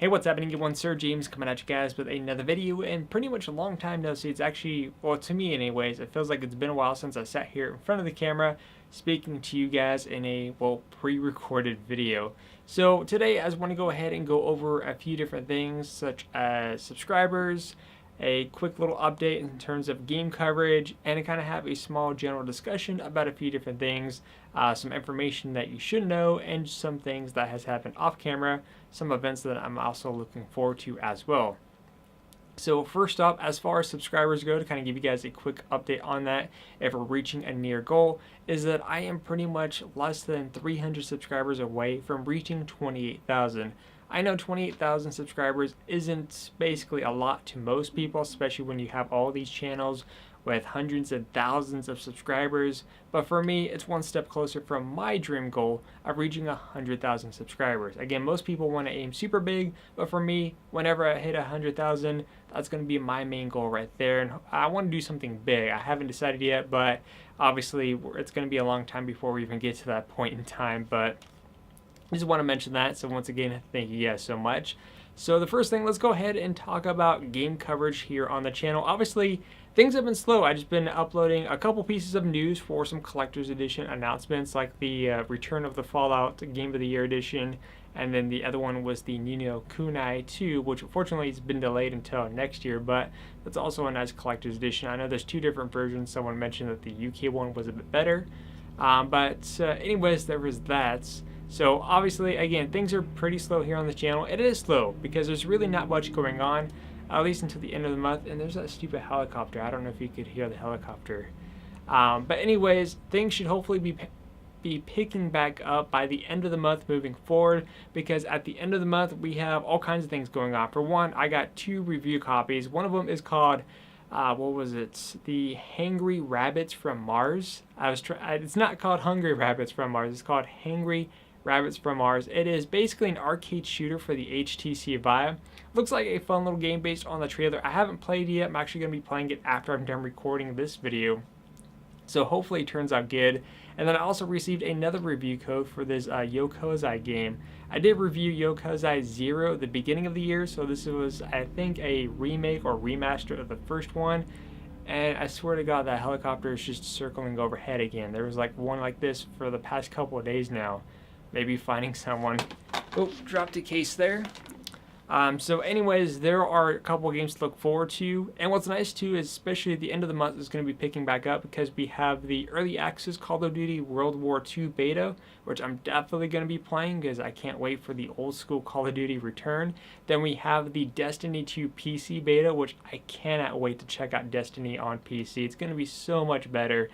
Hey, what's happening? Everyone, SirJames coming at you guys with another video, and pretty much a long time no see. It's actually, well, to me anyways, it feels like it's been a while since I sat here in front of the camera speaking to you guys in a, well, pre-recorded video. So today I just want to go ahead and go over a few different things such as subscribers, a quick little update in terms of game coverage, and to kind of have a small general discussion about a few different things, some information that you should know, and some things that has happened off camera, some events that I'm also looking forward to as well. So first up, as far as subscribers go, to kind of give you guys a quick update on that, if we're reaching a near goal, is that I am pretty much less than 300 subscribers away from reaching 28,000. I know 28,000 subscribers isn't basically a lot to most people, especially when you have all these channels with hundreds and thousands of subscribers, but for me, it's one step closer from my dream goal of reaching 100,000 subscribers. Again, most people want to aim super big, but for me, whenever I hit 100,000, that's going to be my main goal right there, and I want to do something big. I haven't decided yet, but obviously, it's going to be a long time before we even get to that point in time, but I just want to mention that. So once again, thank you guys so much. So the first thing, let's go ahead and talk about game coverage here on the channel. Obviously, things have been slow. I've just been uploading a couple pieces of news for some collector's edition announcements, like the return of the Fallout Game of the Year edition, and then the other one was the Ni no Kuni 2, which unfortunately has been delayed until next year, but that's also a nice collector's edition. I know there's two different versions. Someone mentioned that the UK one was a bit better, but anyways, there was that. So obviously, again, things are pretty slow here on the channel. It is slow because there's really not much going on, at least until the end of the month. And there's that stupid helicopter. I don't know if you could hear the helicopter. But anyways, things should hopefully be picking back up by the end of the month moving forward, because at the end of the month, we have all kinds of things going on. For one, I got 2 review copies. One of them is called what was it? The Hangry Rabbits from Mars. It's not called Hungry Rabbits from Mars. It's called Hangry Rabbits from Mars. It is basically an arcade shooter for the HTC Vive. Looks like a fun little game based on the trailer. I haven't played it yet. I'm actually going to be playing it after I'm done recording this video. So hopefully it turns out good. And then I also received another review code for this Yokozai game. I did review Yokozai 0 at the beginning of the year, so this was, I think, a remake or remaster of the first one. And I swear to God, that helicopter is just circling overhead again. There was like one like this for the past couple of days now. Maybe finding someone. Oh, dropped a case there. So anyways, there are a couple of games to look forward to. And what's nice too is especially at the end of the month is going to be picking back up, because we have the early access Call of Duty World War II beta, which I'm definitely going to be playing because I can't wait for the old school Call of Duty return. Then we have the Destiny 2 PC beta, which I cannot wait to check out Destiny on PC. It's going to be so much better.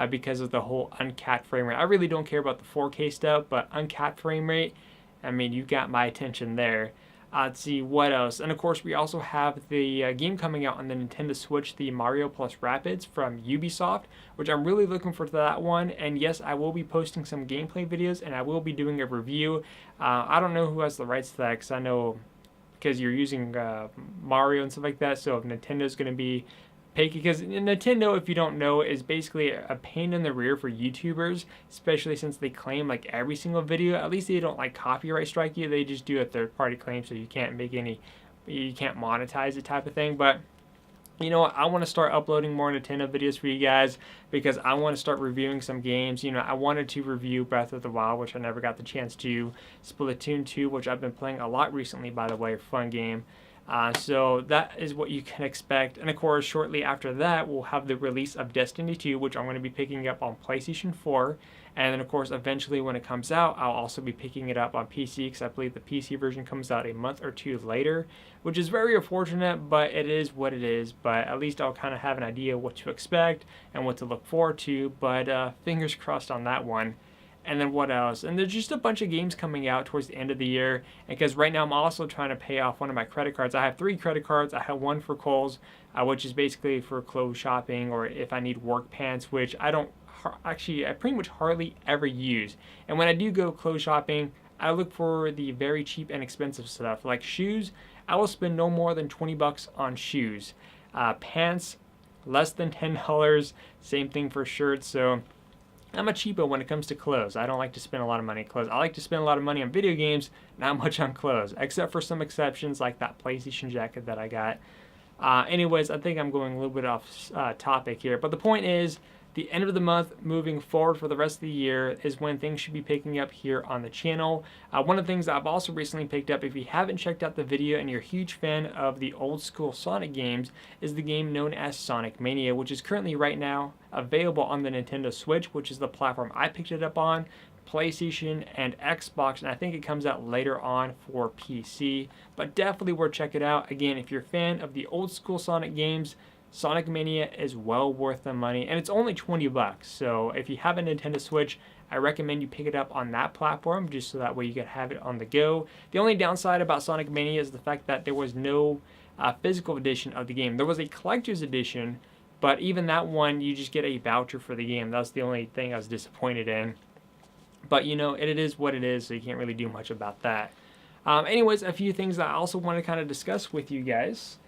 Because of the whole uncapped frame rate. I really don't care about the 4K stuff, but uncapped frame rate, I mean, you got my attention there. Let's see, what else? And of course, we also have the game coming out on the Nintendo Switch, the Mario plus Rabbids from Ubisoft, which I'm really looking forward to that one. And yes, I will be posting some gameplay videos, and I will be doing a review. I don't know who has the rights to that, because I know, because you're using Mario and stuff like that, so if Nintendo's going to be because Nintendo, if you don't know, is basically a pain in the rear for YouTubers, especially since they claim like every single video. At least they don't like copyright strike you. They just do a third-party claim, so you can't monetize it type of thing. But you know what? I want to start uploading more Nintendo videos for you guys, because I want to start reviewing some games. You know, I wanted to review Breath of the Wild, which I never got the chance to. Splatoon 2, which I've been playing a lot recently, by the way, fun game. So that is what you can expect. And of course, shortly after that, we'll have the release of Destiny 2, which I'm going to be picking up on PlayStation 4. And then of course, eventually when it comes out, I'll also be picking it up on PC, because I believe the PC version comes out a month or 2 later, which is very unfortunate, but it is what it is. But at least I'll kind of have an idea what to expect and what to look forward to. But fingers crossed on that one. And then what else? And there's just a bunch of games coming out towards the end of the year. And because right now I'm also trying to pay off one of my credit cards. I have 3 credit cards. I have one for Kohl's, which is basically for clothes shopping, or if I need work pants, which I pretty much hardly ever use. And when I do go clothes shopping, I look for the very cheap and expensive stuff. Like shoes, I will spend no more than 20 bucks on shoes. Pants, less than $10. Same thing for shirts. So I'm a cheapo when it comes to clothes. I don't like to spend a lot of money on clothes. I like to spend a lot of money on video games, not much on clothes, except for some exceptions like that PlayStation jacket that I got. Anyways, I think I'm going a little bit off topic here, but the point is, the end of the month moving forward for the rest of the year is when things should be picking up here on the channel. One of the things I've also recently picked up, if you haven't checked out the video and you're a huge fan of the old school Sonic games, is the game known as Sonic Mania, which is currently right now available on the Nintendo Switch, which is the platform I picked it up on, PlayStation and Xbox, and I think it comes out later on for PC, but definitely worth checking it out. Again, if you're a fan of the old school Sonic games, Sonic Mania is well worth the money, and it's only 20 bucks. So if you have a Nintendo Switch, I recommend you pick it up on that platform, just so that way you can have it on the go. The only downside about Sonic Mania is the fact that there was no physical edition of the game. There was a collector's edition, but even that one, you just get a voucher for the game. That's the only thing I was disappointed in. But you know, it is what it is, so you can't really do much about that. Anyways, a few things that I also want to kind of discuss with you guys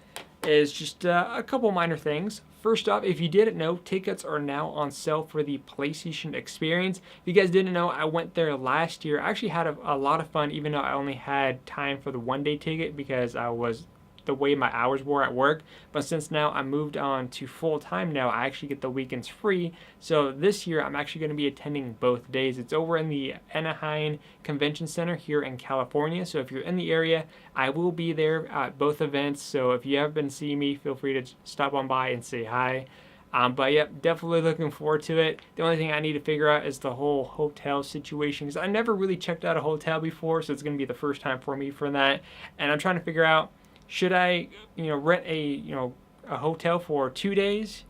is just a couple minor things. First off, if you didn't know, tickets are now on sale for the PlayStation Experience. If you guys didn't know, I went there last year. I actually had a lot of fun, even though I only had time for the one-day ticket because I was the way my hours were at work. But since now I moved on to full-time now, I actually get the weekends free. So this year I'm actually going to be attending both days. It's over in the Anaheim Convention Center here in California. So if you're in the area, I will be there at both events. So if you haven't been seeing me, feel free to stop on by and say hi. But yep, definitely looking forward to it. The only thing I need to figure out is the whole hotel situation, because I never really checked out a hotel before, so it's going to be the first time for me for that. And I'm trying to figure out, should I, rent a hotel for 2 days,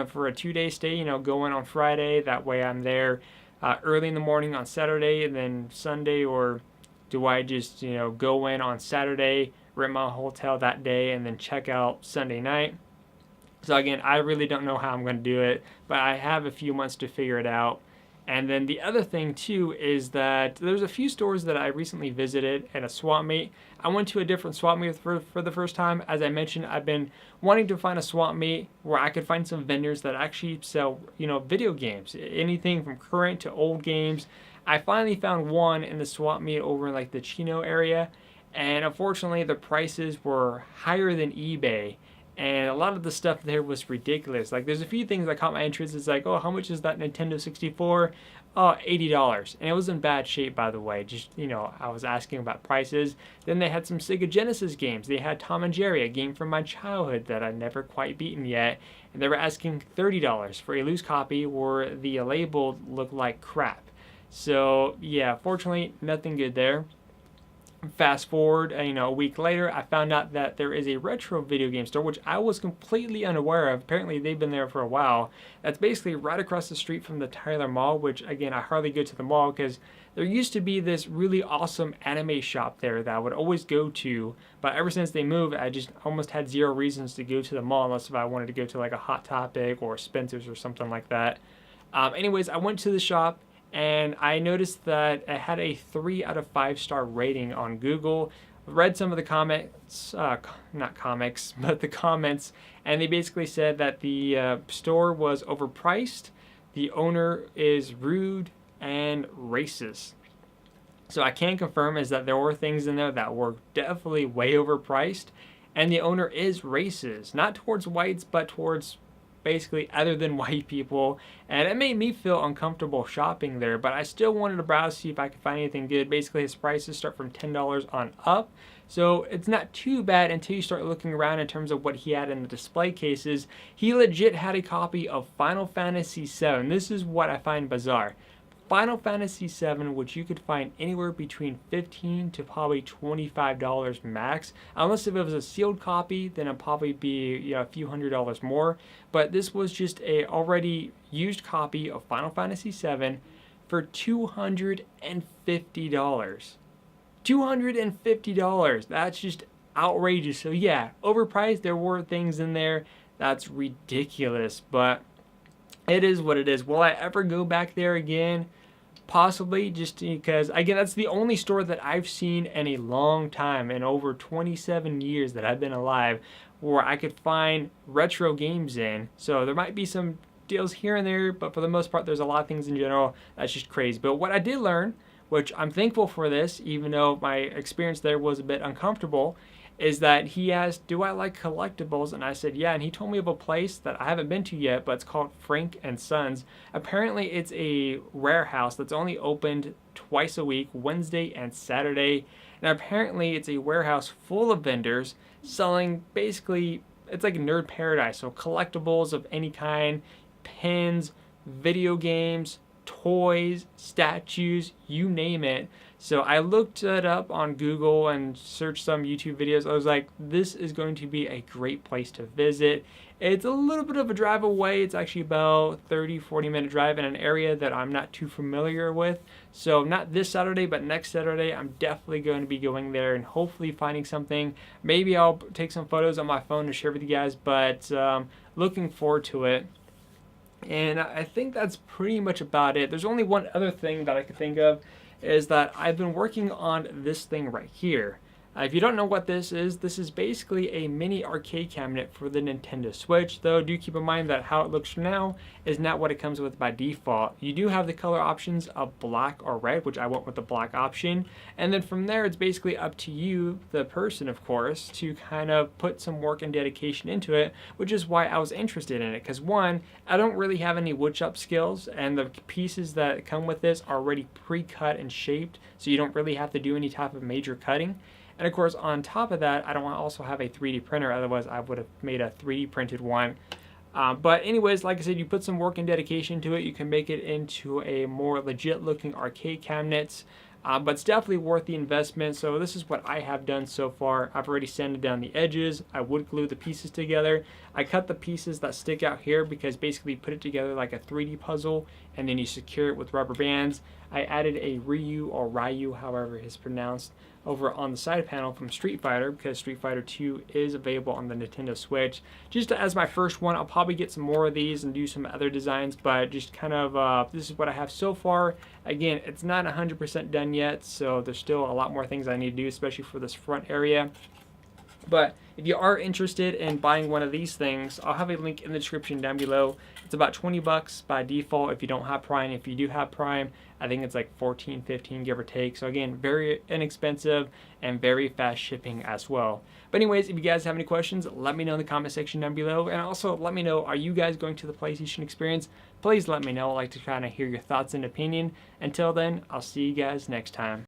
for a 2-day stay, go in on Friday, that way I'm there early in the morning on Saturday and then Sunday, or do I just, go in on Saturday, rent my hotel that day, and then check out Sunday night? So again, I really don't know how I'm going to do it, but I have a few months to figure it out. And then the other thing too is that there's a few stores that I recently visited and a swap meet. I went to a different swap meet for the first time. As I mentioned, I've been wanting to find a swap meet where I could find some vendors that actually sell, video games, anything from current to old games. I finally found one in the swap meet over in like the Chino area, and unfortunately the prices were higher than eBay. And a lot of the stuff there was ridiculous. Like, there's a few things that caught my interest. It's like, oh, how much is that Nintendo 64? Oh, $80. And it was in bad shape, by the way. Just, I was asking about prices. Then they had some Sega Genesis games. They had Tom and Jerry, a game from my childhood that I've never quite beaten yet. And they were asking $30 for a loose copy where the label looked like crap. So, yeah, fortunately, nothing good there. Fast forward, a week later, I found out that there is a retro video game store, which I was completely unaware of. Apparently, they've been there for a while. That's basically right across the street from the Tyler Mall, which, again, I hardly go to the mall because there used to be this really awesome anime shop there that I would always go to, but ever since they moved, I just almost had zero reasons to go to the mall unless if I wanted to go to like a Hot Topic or Spencer's or something like that. Anyways, I went to the shop, and I noticed that it had a 3 out of 5 star rating on Google. Read some of the comments, not comics, but the comments, and they basically said that the store was overpriced, the owner is rude, and racist. So I can confirm is that there were things in there that were definitely way overpriced, and the owner is racist, not towards whites, but towards basically other than white people, and it made me feel uncomfortable shopping there, but I still wanted to browse, see if I could find anything good. Basically, his prices start from $10 on up, so it's not too bad until you start looking around in terms of what he had in the display cases. He legit had a copy of Final Fantasy VII. This is what I find bizarre. Final Fantasy VII, which you could find anywhere between $15 to probably $25 max. Unless if it was a sealed copy, then it'd probably be a few $100s more. But this was just a already used copy of Final Fantasy VII for $250. $250. That's just outrageous. So yeah, overpriced. There were things in there that's ridiculous, but it is what it is. Will I ever go back there again? Possibly, just because, again, that's the only store that I've seen in a long time, in over 27 years that I've been alive, where I could find retro games in. So there might be some deals here and there, but for the most part, there's a lot of things in general that's just crazy. But what I did learn, which I'm thankful for this, even though my experience there was a bit uncomfortable, is that he asked, do I like collectibles? And I said, yeah. And he told me of a place that I haven't been to yet, but it's called Frank and Sons. Apparently, it's a warehouse that's only opened twice a week, Wednesday and Saturday. And apparently, it's a warehouse full of vendors selling basically, it's like a nerd paradise. So collectibles of any kind, pins, video games, toys, statues, you name it. So I looked it up on Google and searched some YouTube videos. I was like, this is going to be a great place to visit. It's a little bit of a drive away. It's actually about 30-40 minute drive in an area that I'm not too familiar with. So not this Saturday, but next Saturday, I'm definitely going to be going there and hopefully finding something. Maybe I'll take some photos on my phone to share with you guys, but looking forward to it. And I think that's pretty much about it. There's only one other thing that I could think of, is that I've been working on this thing right here. If you don't know what this is basically a mini arcade cabinet for the Nintendo Switch, though do keep in mind that how it looks now is not what it comes with by default. You do have the color options of black or red, which I went with the black option, and then from there it's basically up to you, the person of course, to kind of put some work and dedication into it, which is why I was interested in it, because one, I don't really have any woodshop skills, and the pieces that come with this are already pre-cut and shaped, so you don't really have to do any type of major cutting. And of course, on top of that, I don't also have a 3D printer, otherwise I would have made a 3D printed one. But anyways, like I said, you put some work and dedication to it, you can make it into a more legit looking arcade cabinet. But it's definitely worth the investment. So this is what I have done so far. I've already sanded down the edges. I wood glue the pieces together. I cut the pieces that stick out here because basically you put it together like a 3D puzzle and then you secure it with rubber bands. I added a Ryu or Ryu, however it is pronounced, over on the side panel from Street Fighter, because Street Fighter 2 is available on the Nintendo Switch. Just as my first one, I'll probably get some more of these and do some other designs, but just kind of, this is what I have so far. Again, it's not 100% done yet, so there's still a lot more things I need to do, especially for this front area. But if you are interested in buying one of these things, I'll have a link in the description down below. It's about 20 bucks by default if you don't have Prime. If you do have Prime, I think it's like 14, 15, give or take. So again, very inexpensive and very fast shipping as well. But anyways, if you guys have any questions, let me know in the comment section down below. And also let me know, are you guys going to the PlayStation Experience? Please let me know. I'd like to kind of hear your thoughts and opinion. Until then, I'll see you guys next time.